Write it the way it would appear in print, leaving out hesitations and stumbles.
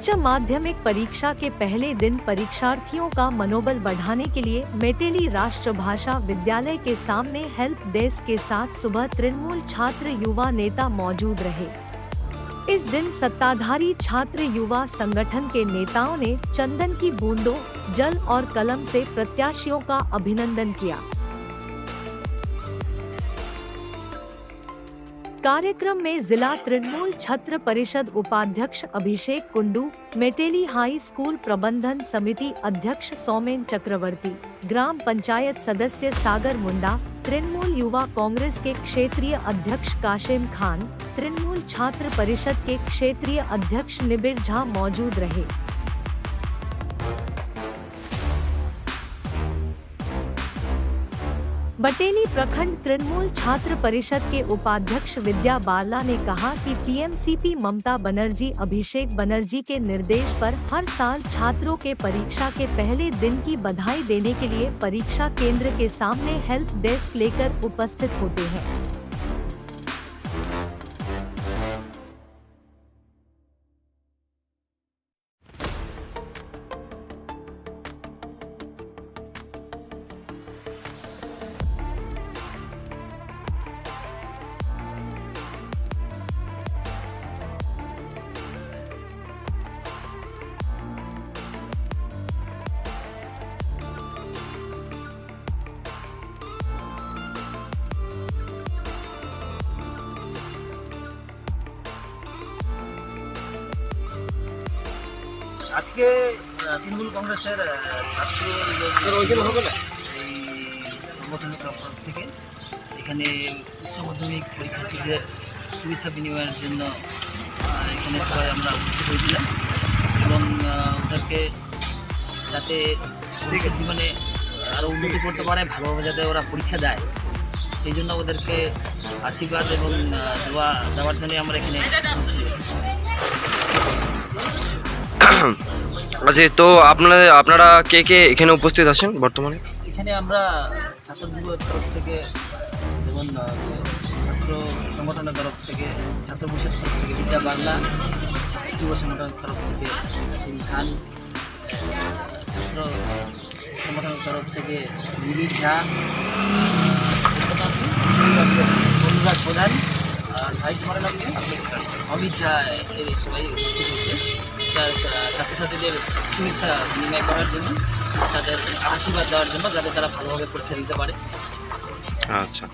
उच्च माध्यमिक परीक्षा के पहले दिन परीक्षार्थियों का मनोबल बढ़ाने के लिए मेटेली राष्ट्रभाषा विद्यालय के सामने हेल्प डेस्क के साथ सुबह तृणमूल छात्र युवा नेता मौजूद रहे। इस दिन सत्ताधारी छात्र युवा संगठन के नेताओं ने चंदन की बूंदों, जल और कलम से प्रत्याशियों का अभिनंदन किया। कार्यक्रम में जिला तृणमूल छात्र परिषद उपाध्यक्ष अभिषेक कुंडू, मेटेली हाई स्कूल प्रबंधन समिति अध्यक्ष सौमेन चक्रवर्ती, ग्राम पंचायत सदस्य सागर मुंडा, तृणमूल युवा कांग्रेस के क्षेत्रीय अध्यक्ष काशिम खान, तृणमूल छात्र परिषद के क्षेत्रीय अध्यक्ष निबिर झा मौजूद रहे। बटेली प्रखंड तृणमूल छात्र परिषद के उपाध्यक्ष विद्या बाला ने कहा कि पीएमसीपी ममता बनर्जी अभिषेक बनर्जी के निर्देश पर हर साल छात्रों के परीक्षा के पहले दिन की बधाई देने के लिए परीक्षा केंद्र के सामने हेल्प डेस्क लेकर उपस्थित होते हैं। আজকে তৃণমূল কংগ্রেসের ছাত্র এই সংগঠনের তরফ থেকে এখানে উচ্চ মাধ্যমিক পরীক্ষার্থীদের শুভেচ্ছা বিনিময়ের জন্য এখানে সবাই আমরা উপস্থিত হয়েছিলাম এবং ওদেরকে যাতে ভবিষ্যৎ জীবনে আরও উন্নতি করতে পারে, ভালোভাবে যাতে ওরা পরীক্ষা দেয়, সেই জন্য ওদেরকে আশীর্বাদ এবং দেওয়ার জন্যই আমরা এখানে উপস্থিত হয়েছি। আচ্ছা, তো আপনারা কে কে এখানে উপস্থিত আছেন বর্তমানে? এখানে আমরা ছাত্র যুবর তরফ থেকে, যেমন ছাত্র সংগঠনের তরফ থেকে, ছাত্র পরিষদের তরফ থেকে বিদ্যা বাংলা, যুব সংগঠনের তরফ থেকে কাশিম খান, ছাত্র সংগঠনের তরফ থেকে নিবিড় ঝা, অনুরাগ প্রধান, আর ভাই তোমার নাম কি? অমিত ঝা, এই সবাই উপস্থিত হয়েছে ছাত্রছাত্রীদের শুভেচ্ছা বিনিময় করার জন্য, তাদের আশীর্বাদ দেওয়ার জন্য, যাতে তারা ভালোভাবে পরীক্ষা দিতে পারে। আচ্ছা।